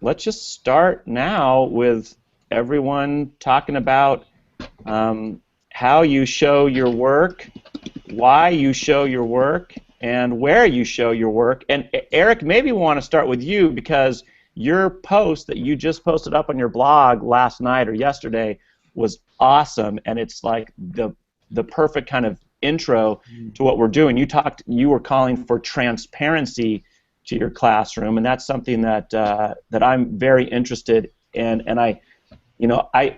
Let's just start now with everyone talking about how you show your work, why you show your work, and where you show your work. And Eric, maybe we want to start with you because your post that you just posted up on your blog last night or yesterday was awesome, and it's like the perfect kind of intro to what we're doing. You were calling for transparency to your classroom, and that's something that that I'm very interested in. And I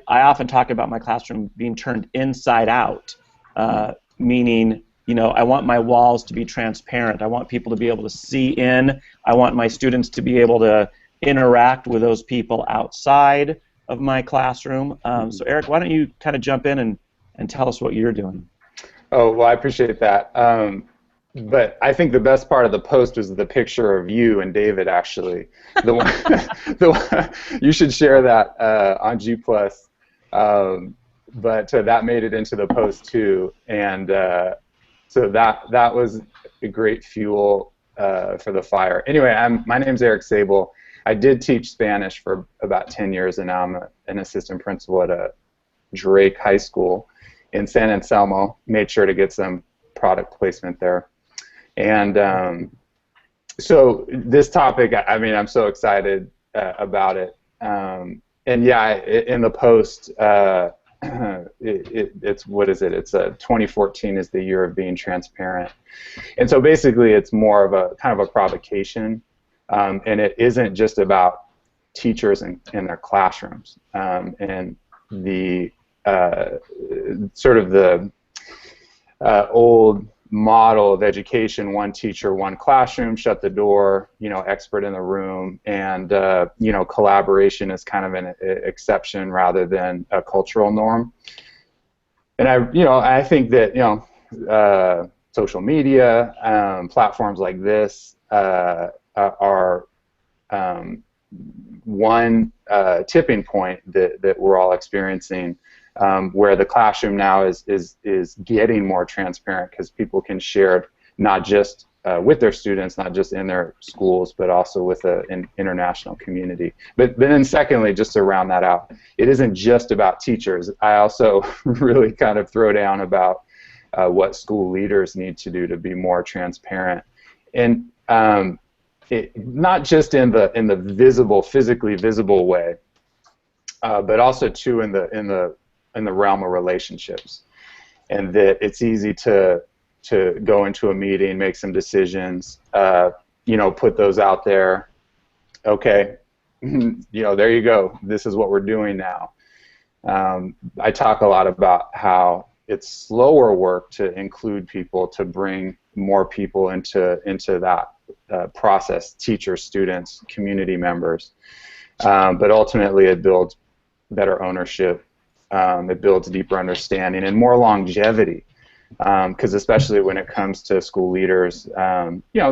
often talk about my classroom being turned inside out, meaning, I want my walls to be transparent. I want people to be able to see in. I want my students to be able to interact with those people outside of my classroom. So Eric, why don't you kind of jump in and tell us what you're doing? Oh, well, I appreciate that. But I think the best part of the post was the picture of you and David, actually. The one, you should share that on G+. But that made it into the post too, and so that was a great fuel for the fire. Anyway, my name's Eric Sable. I did teach Spanish for about 10 years, and now I'm an assistant principal at a Drake High School in San Anselmo. Made sure to get some product placement there. And so this topic, I mean, I'm so excited about it. And yeah, in the post, it's what is it? It's 2014 is the year of being transparent. And so basically it's more of a kind of a provocation. And it isn't just about teachers in their classrooms. And the sort of the old model of education, one teacher, one classroom, shut the door, expert in the room, and collaboration is kind of an exception rather than a cultural norm. And I think that social media, platforms like this are one tipping point that we're all experiencing. Where the classroom now is getting more transparent because people can share not just with their students, not just in their schools, but also with an international community. But then secondly, just to round that out, it isn't just about teachers. I also really kind of throw down about what school leaders need to do to be more transparent, and not just in the visible, physically visible way, but also too in the realm of relationships, and that it's easy to go into a meeting, make some decisions, put those out there. Okay, there you go. This is what we're doing now. I talk a lot about how it's slower work to include people, to bring more people into that process, teachers, students, community members. But ultimately it builds better ownership. It builds deeper understanding and more longevity, because especially when it comes to school leaders,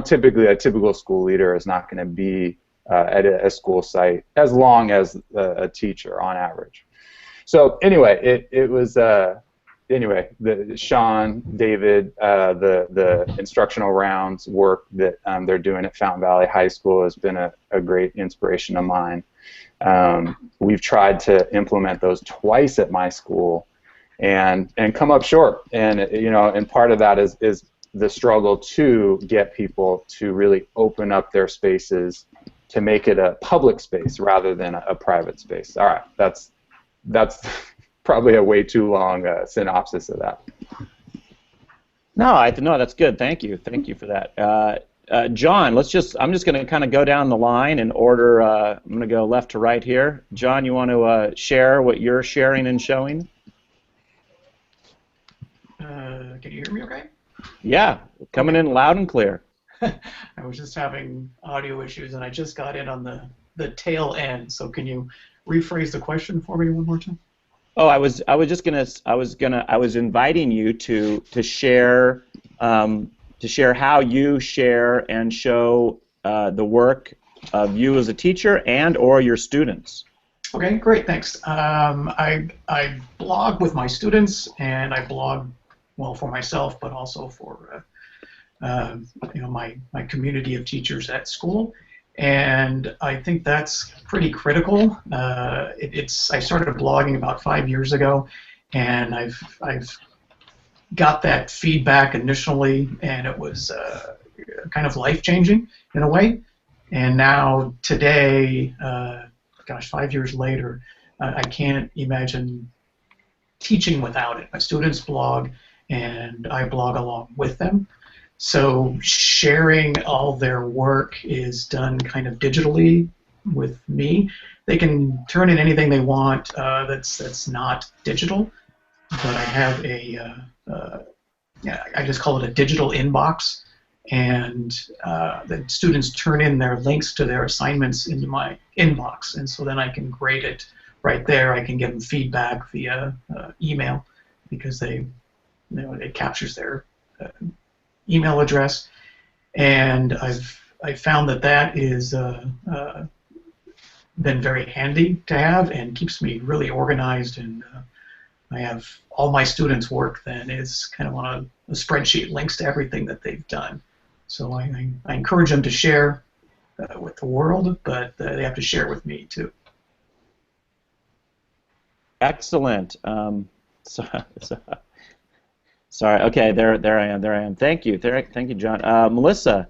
typically a typical school leader is not going to be at a school site as long as a teacher on average. So anyway, it was Sean, David, the instructional rounds work that they're doing at Fountain Valley High School has been a great inspiration of mine. We've tried to implement those twice at my school and come up short, and part of that is the struggle to get people to really open up their spaces to make it a public space rather than a private space. All right, that's probably a way too long synopsis of that. No, that's good. Thank you for that. John, I'm just going to kind of go down the line in order. I'm going to go left to right here. John, you want to share what you're sharing and showing? Can you hear me okay? Yeah, coming in loud and clear. I was just having audio issues, and I just got in on the tail end. So can you rephrase the question for me one more time? Oh, I was inviting you to share how you share and show the work of you as a teacher and or your students. Okay, great, thanks. I blog with my students, and I blog, well, for myself, but also for my community of teachers at school. And I think that's pretty critical. I started blogging about 5 years ago, and I've got that feedback initially, and it was kind of life-changing in a way. And now today, gosh, 5 years later, I can't imagine teaching without it. My students blog, and I blog along with them. So sharing all their work is done kind of digitally with me. They can turn in anything they want that's not digital, but I have yeah, I just call it a digital inbox, and the students turn in their links to their assignments into my inbox, and so then I can grade it right there. I can give them feedback via email because it captures their email address, and I found that is been very handy to have and keeps me really organized, and I have all my students' work then is kind of on a spreadsheet, links to everything that they've done. So I encourage them to share with the world, but they have to share with me too. Excellent. Sorry. Okay, there I am. Thank you, John. Melissa,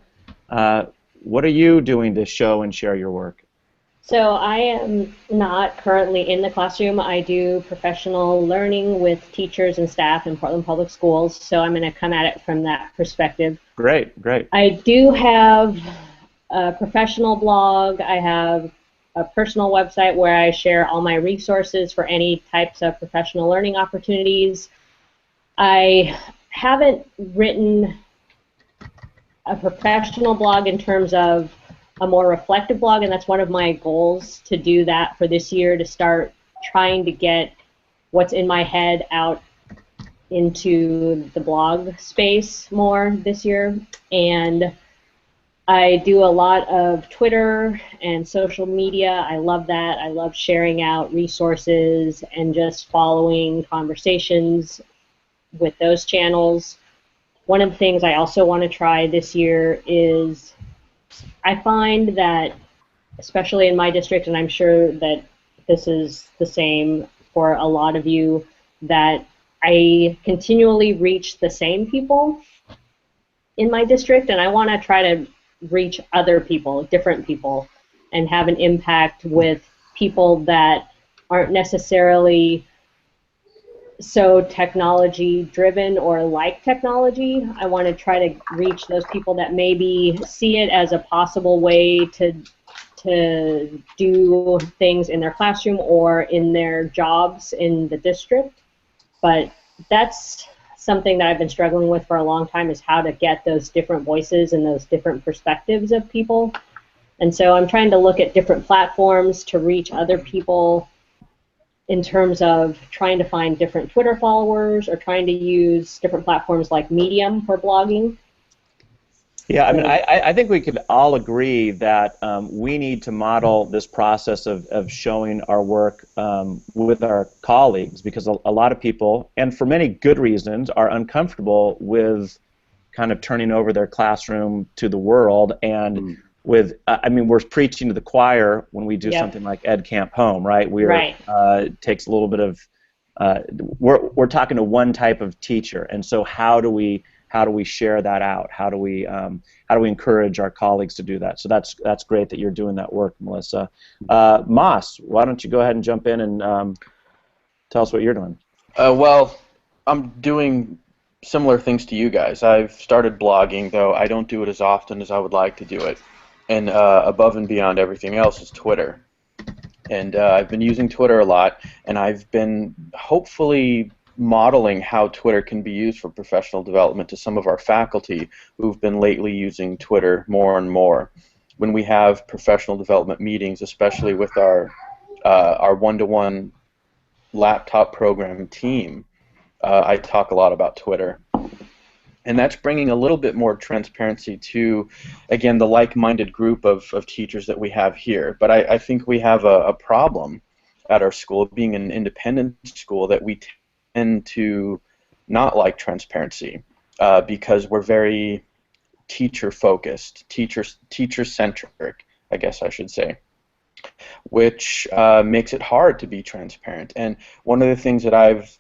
what are you doing to show and share your work? So I am not currently in the classroom. I do professional learning with teachers and staff in Portland Public Schools, so I'm going to come at it from that perspective. Great. I do have a professional blog. I have a personal website where I share all my resources for any types of professional learning opportunities. I haven't written a professional blog in terms of a more reflective blog, and that's one of my goals, to do that for this year, to start trying to get what's in my head out into the blog space more this year. And I do a lot of Twitter and social media. I love that. I love sharing out resources and just following conversations with those channels. One of the things I also want to try this year is, I find that, especially in my district, and I'm sure that this is the same for a lot of you, that I continually reach the same people in my district, and I want to try to reach other people, different people, and have an impact with people that aren't necessarily so technology driven or like technology. I want to try to reach those people that maybe see it as a possible way to do things in their classroom or in their jobs in the district. But that's something that I've been struggling with for a long time, is how to get those different voices and those different perspectives of people. And so I'm trying to look at different platforms to reach other people, in terms of trying to find different Twitter followers or trying to use different platforms like Medium for blogging. Yeah, I mean, I think we could all agree that we need to model this process of showing our work with our colleagues, because a lot of people, and for many good reasons, are uncomfortable with kind of turning over their classroom to the world. And with, I mean, we're preaching to the choir when we do something like EdcampHOME, right? It takes a little bit of, we're talking to one type of teacher, and so how do we share that out? How do we encourage our colleagues to do that? So that's great that you're doing that work, Melissa. Moss, why don't you go ahead and jump in and tell us what you're doing? Well, I'm doing similar things to you guys. I've started blogging, though I don't do it as often as I would like to do it. And above and beyond everything else is Twitter. And I've been using Twitter a lot, and I've been hopefully modeling how Twitter can be used for professional development to some of our faculty who've been lately using Twitter more and more. When we have professional development meetings, especially with our one-to-one laptop program team, I talk a lot about Twitter. And that's bringing a little bit more transparency to, again, the like-minded group of teachers that we have here. But I think we have a problem at our school, being an independent school, that we tend to not like transparency because we're very teacher-focused, teacher-centric. I guess I should say, which makes it hard to be transparent. And one of the things that I've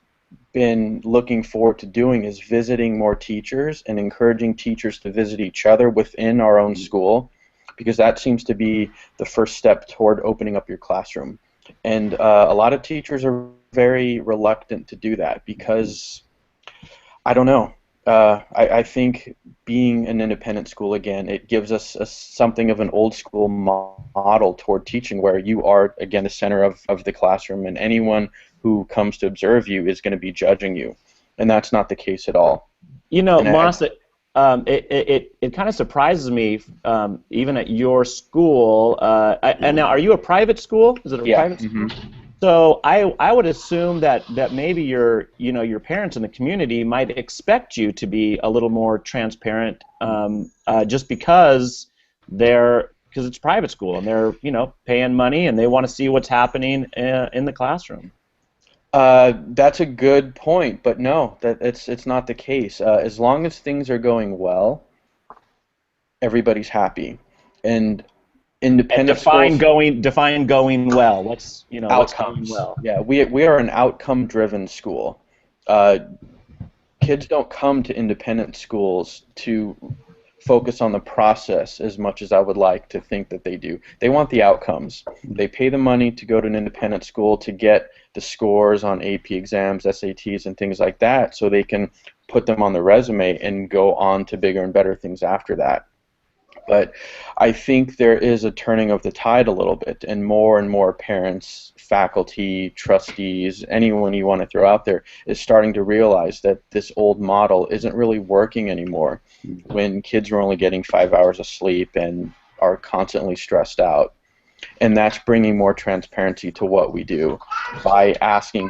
been looking forward to doing is visiting more teachers and encouraging teachers to visit each other within our own school, because that seems to be the first step toward opening up your classroom. And a lot of teachers are very reluctant to do that because, I don't know, I think being an independent school, again, it gives us something of an old school model toward teaching, where you are, again, the center of the classroom, and anyone who comes to observe you is going to be judging you. And that's not the case at all. You know, And Moss, it kind of surprises me, even at your school. And now, are you a private school? Is it a private school? So I would assume that maybe your parents in the community might expect you to be a little more transparent, just because it's private school and they're paying money and they want to see what's happening in the classroom. That's a good point, but no, it's not the case. As long as things are going well, everybody's happy. And independent define schools, going well. What's what's outcomes. going well? Yeah, we are an outcome-driven school. Kids don't come to independent schools to focus on the process as much as I would like to think that they do. They want the outcomes. They pay the money to go to an independent school to get the scores on AP exams, SATs, and things like that, so they can put them on the resume and go on to bigger and better things after that. But I think there is a turning of the tide a little bit, and more parents, faculty, trustees, anyone you want to throw out there is starting to realize that this old model isn't really working anymore when kids are only getting 5 hours of sleep and are constantly stressed out. And that's bringing more transparency to what we do by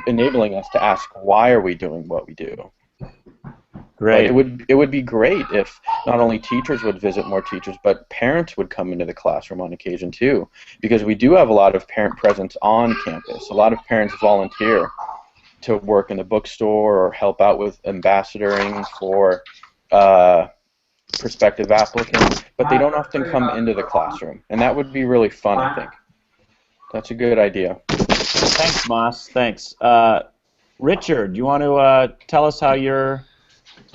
enabling us to ask, why are we doing what we do? Great. But it would be great if not only teachers would visit more teachers, but parents would come into the classroom on occasion too, because we do have a lot of parent presence on campus. A lot of parents volunteer to work in the bookstore or help out with ambassadoring for prospective applicants, but they don't often come into the classroom, and that would be really fun, I think. That's a good idea. Thanks, Moss. Thanks. Richard, you want to tell us how you're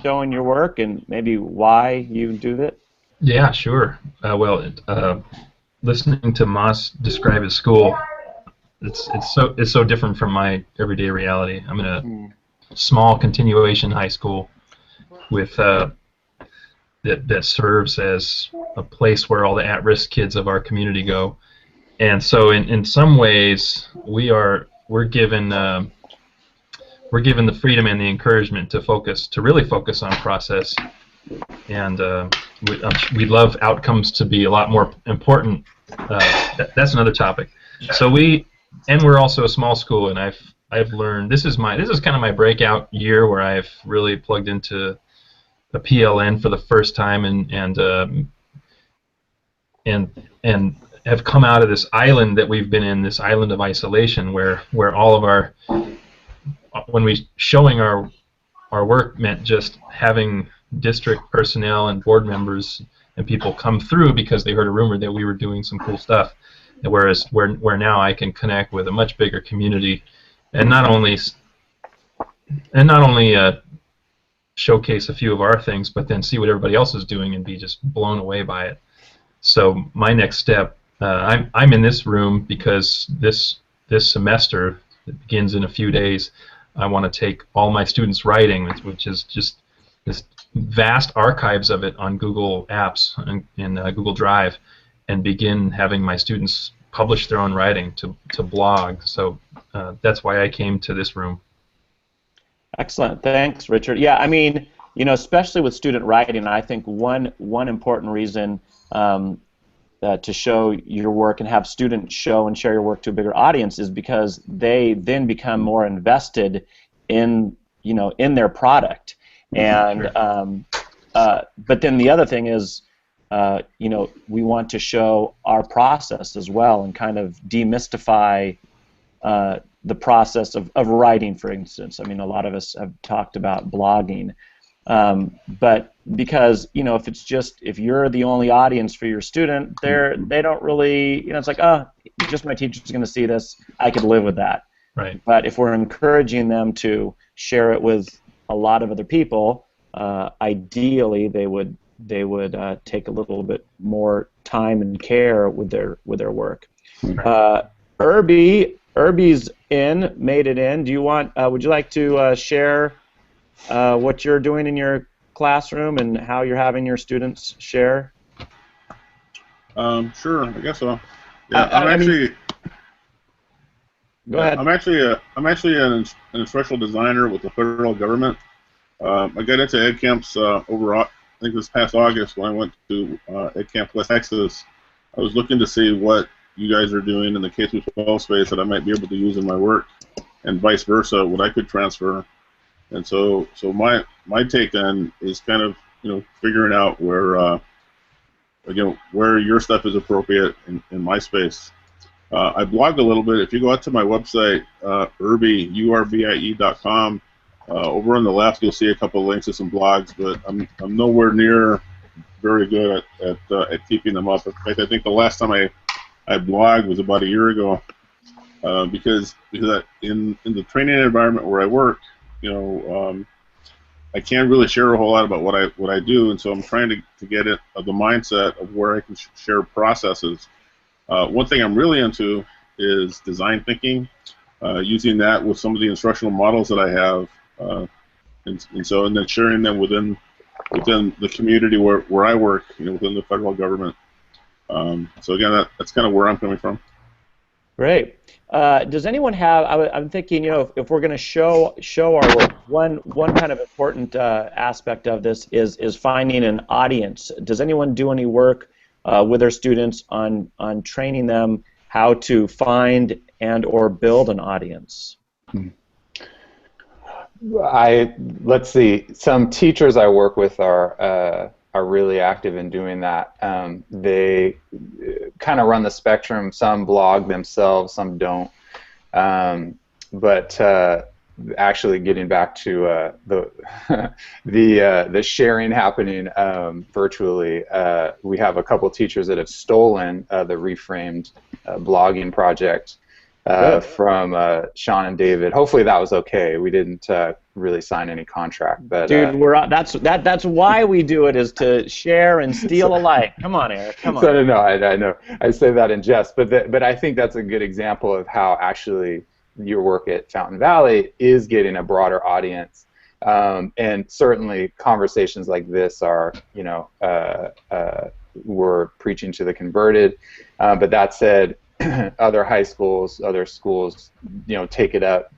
showing your work and maybe why you do that? Yeah, sure. Listening to Moss describe his school, it's so different from my everyday reality. I'm in a small continuation high school with that serves as a place where all the at-risk kids of our community go, and so in some ways we're given the freedom and the encouragement to really focus on process, and we'd love outcomes to be a lot more important. That's another topic. So we're also a small school, and I've learned this is kind of my breakout year where I've really plugged into a PLN for the first time and have come out of this island that we've been in, this island of isolation, where all of our showing our work meant just having district personnel and board members and people come through because they heard a rumor that we were doing some cool stuff, whereas where now I can connect with a much bigger community and not only showcase a few of our things, but then see what everybody else is doing and be just blown away by it. So my next step, I'm in this room because this semester that begins in a few days, I want to take all my students' writing, which is just this vast archives of it on Google Apps and in Google Drive, and begin having my students publish their own writing to blog. So that's why I came to this room. Excellent. Thanks, Richard. Yeah, I mean, especially with student writing, I think one important reason to show your work and have students show and share your work to a bigger audience is because they then become more invested in their product. And but then the other thing is, we want to show our process as well and kind of demystify the process of writing, for instance. I mean, a lot of us have talked about blogging. But because, you know, if you're the only audience for your student, they don't really, you know, it's like, oh, just my teacher's going to see this. I could live with that. Right. But if we're encouraging them to share it with a lot of other people, ideally they would take a little bit more time and care with their work. Irby's made it in. Would you like to share what you're doing in your classroom and how you're having your students share? Sure, I guess so. Yeah, Go ahead. I'm actually an instructional designer with the federal government. I got into Edcamps I think this past August when I went to Edcamp West Texas. I was looking to see what you guys are doing in the K-12 space that I might be able to use in my work, and vice versa, what I could transfer. And so my take then is kind of, you know, figuring out where where your stuff is appropriate in my space. I blog a little bit. If you go out to my website, urbie.com, over on the left you'll see a couple of links to some blogs, but I'm nowhere near very good at keeping them up. In fact, I think the last time I blogged was about a year ago, because in the training environment where I work, you know, I can't really share a whole lot about what I do, and so I'm trying to get it the mindset of where I can share processes. One thing I'm really into is design thinking, using that with some of the instructional models that I have, and then sharing them within the community where I work, you know, within the federal government. So again, that's kind of where I'm coming from. Great. Does anyone have? I'm thinking, you know, if we're going to show our work, one kind of important aspect of this is finding an audience. Does anyone do any work with their students on training them how to find and or build an audience? Let's see. Some teachers I work with are really active in doing that. They kind of run the spectrum. Some blog themselves, some don't. But actually, getting back to the sharing happening virtually, we have a couple teachers that have stolen the Reframed blogging project from Sean and David. Hopefully that was okay. We didn't really sign any contract, but dude, that's why we do it, is to share and steal alike. Come on, Eric. Come on. So, no, I know. I say that in jest, but I think that's a good example of how actually your work at Fountain Valley is getting a broader audience, and certainly conversations like this are, you know, we're preaching to the converted. But that said, other high schools, other schools, you know, take it up.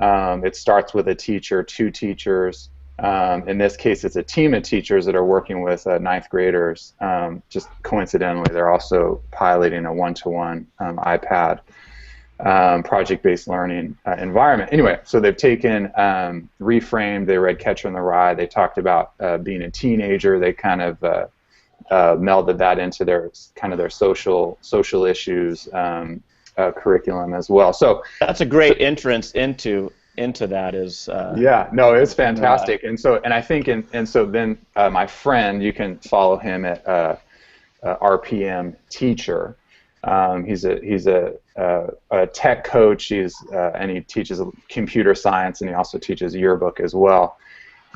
It starts with a teacher, two teachers. In this case, it's a team of teachers that are working with ninth graders. Just coincidentally, they're also piloting a one-to-one iPad project-based learning environment. Anyway, so they've taken Reframed, they read Catcher in the Rye, they talked about being a teenager, they kind of melded that into their social issues curriculum as well. So that's a great entrance into that. Is yeah, no, it's fantastic. And I think so then my friend, you can follow him at RPM Teacher. He's a tech coach. And he teaches computer science, and he also teaches yearbook as well.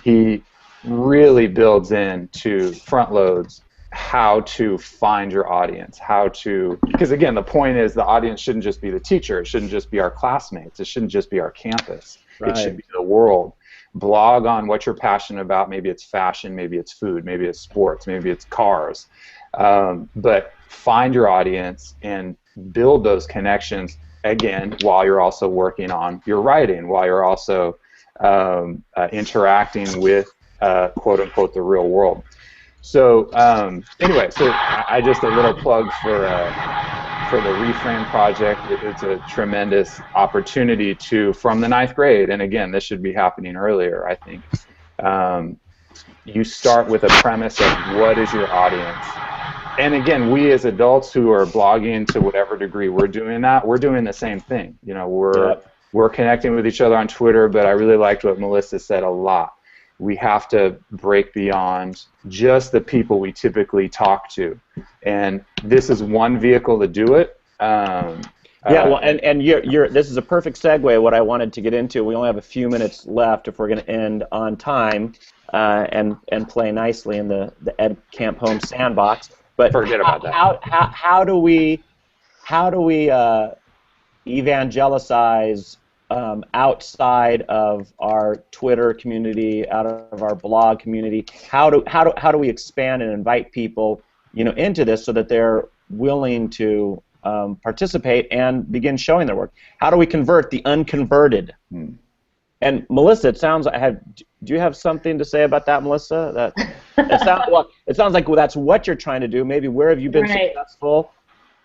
He really builds into front loads how to find your audience, because again, the point is the audience shouldn't just be the teacher, it shouldn't just be our classmates, it shouldn't just be our campus, It should be the world. Blog on what you're passionate about. Maybe it's fashion, maybe it's food, maybe it's sports, maybe it's cars, but find your audience and build those connections, again, while you're also working on your writing, while you're also interacting with quote-unquote the real world. So anyway, so I just a little plug for the Reframe project. It's a tremendous opportunity from the ninth grade, and again, this should be happening earlier, I think. You start with a premise of what is your audience. And again, we as adults who are blogging to whatever degree we're doing the same thing. You know, we're connecting with each other on Twitter, but I really liked what Melissa said a lot. we have to break beyond just the people we typically talk to, and this is one vehicle to do it. Yeah, well, and this is a perfect segue. What I wanted to get into. We only have a few minutes left if we're going to end on time and play nicely in the EdcampHOME sandbox. But forget about that. How do we evangelize outside of our Twitter community, out of our blog community? How do we expand and invite people, into this so that they're willing to participate and begin showing their work? How do we convert the unconverted? And Melissa, it sounds. Do you have something to say about that, Melissa? It sounds like that's what you're trying to do. Maybe where have you been successful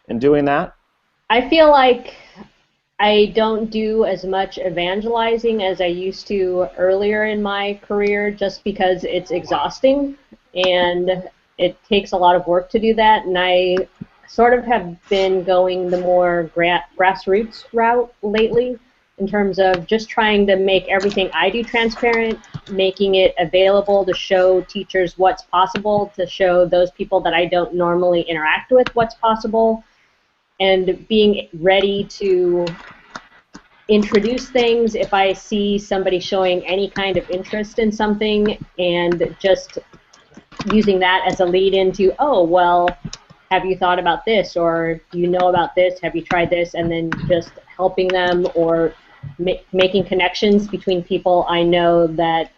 in doing that? I feel like I don't do as much evangelizing as I used to earlier in my career, just because it's exhausting and it takes a lot of work to do that. And I sort of have been going the more grassroots route lately, in terms of just trying to make everything I do transparent, making it available to show teachers what's possible, to show those people that I don't normally interact with what's possible, and being ready to introduce things if I see somebody showing any kind of interest in something, and just using that as a lead into, oh, well, have you thought about this, or do you know about this, have you tried this, and then just helping them, or making connections between people I know that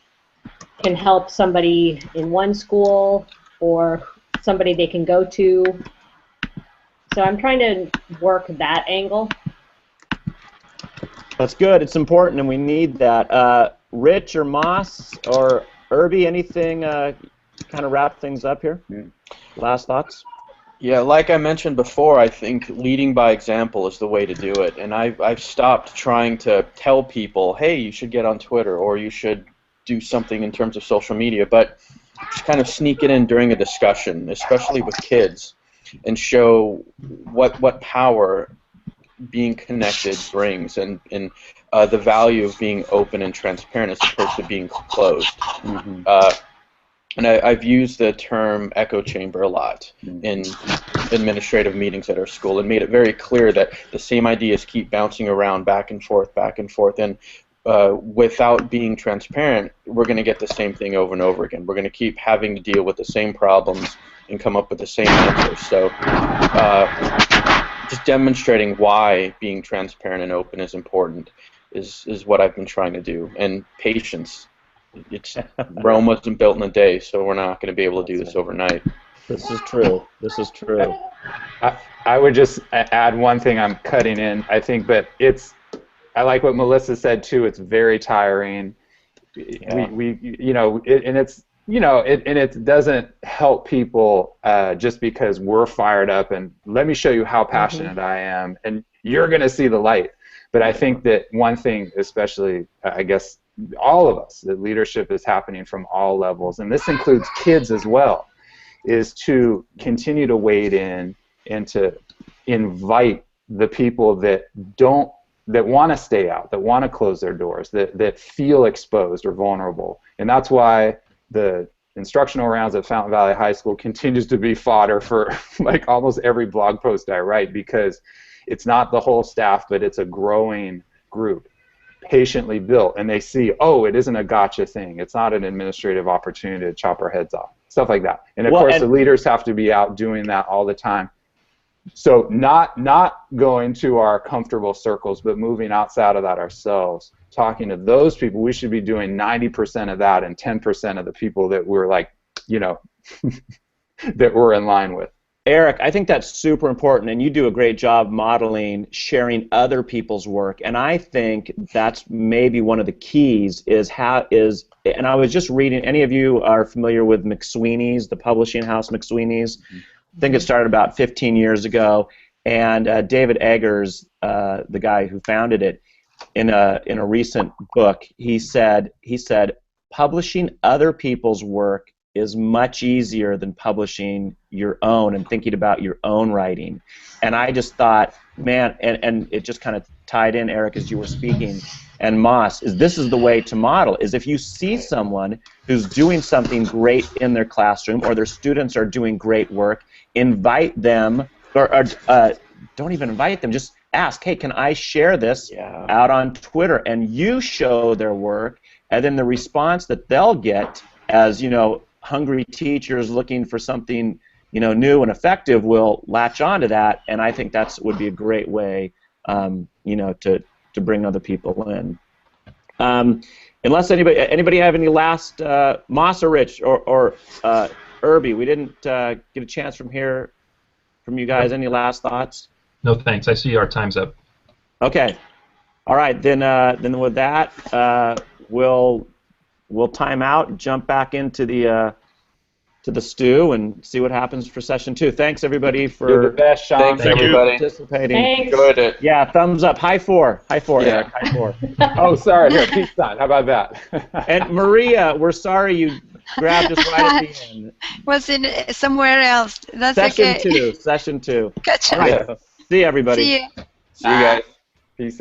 can help somebody in one school or somebody they can go to. So I'm trying to work that angle. That's good. It's important, and we need that. Rich or Moss or Irby, anything kind of wrap things up here? Last thoughts? Yeah, like I mentioned before, I think leading by example is the way to do it. And I've stopped trying to tell people, hey, you should get on Twitter or you should do something in terms of social media, but just kind of sneak it in during a discussion, especially with kids, and show what power being connected brings, and the value of being open and transparent as opposed to being closed. And I've used the term echo chamber a lot in administrative meetings at our school, and made it very clear that the same ideas keep bouncing around back and forth, and without being transparent, we're going to get the same thing over and over again. We're going to keep having to deal with the same problems and come up with the same answers. So just demonstrating why being transparent and open is important is what I've been trying to do. And patience. Rome wasn't built in a day, so we're not going to be able to do this overnight. This is true. This is true. I would just add one thing I'm cutting in, I think, but I like what Melissa said too. It's very tiring. Yeah. It doesn't help people just because we're fired up and let me show you how passionate I am, and you're going to see the light. But I think that one thing, especially, I guess, all of us, that leadership is happening from all levels, and this includes kids as well, is to continue to wade in and to invite the people that want to stay out, that want to close their doors, that feel exposed or vulnerable. And that's why the instructional rounds at Fountain Valley High School continues to be fodder for like almost every blog post I write, because it's not the whole staff, but it's a growing group, patiently built, and they see, oh, it isn't a gotcha thing. It's not an administrative opportunity to chop our heads off, stuff like that. And of course, the leaders have to be out doing that all the time. So not going to our comfortable circles, but moving outside of that ourselves, talking to those people. We should be doing 90% of that and 10% of the people that we're like, that we're in line with. Eric, I think that's super important, and you do a great job modeling sharing other people's work, and I think that's maybe one of the keys and I was just reading, any of you are familiar with McSweeney's, the publishing house McSweeney's? I think it started about 15 years ago, and David Eggers, the guy who founded it, in a recent book, he said publishing other people's work is much easier than publishing your own and thinking about your own writing. And I just thought, man, and it just kind of tied in, Eric, as you were speaking, and Moss is this is the way to model, is if you see someone who's doing something great in their classroom or their students are doing great work, invite them, or don't even invite them, just ask, hey, can I share this out on Twitter? And you show their work, and then the response that they'll get as, hungry teachers looking for something, new and effective will latch onto that, and I think that would be a great way, to bring other people in. Unless anybody have any last, Moss or Rich or Irby, we didn't get a chance from you guys. Any last thoughts? No, thanks. I see our time's up. Okay. All right. Then with that, we'll time out and jump back into the stew and see what happens for session 2. Thanks everybody for You're the best, Sean. Thanks, everybody. participating. Thanks. Enjoyed it. Yeah, thumbs up. High 4. High 4, Yeah. Eric. High 4. Oh, sorry. Here, peace sign. How about that? And Maria, we're sorry you grabbed us right at the end. Was in somewhere else. That's Session okay. 2. Session 2. Gotcha. All right. See you, everybody. See you. See you guys. Peace.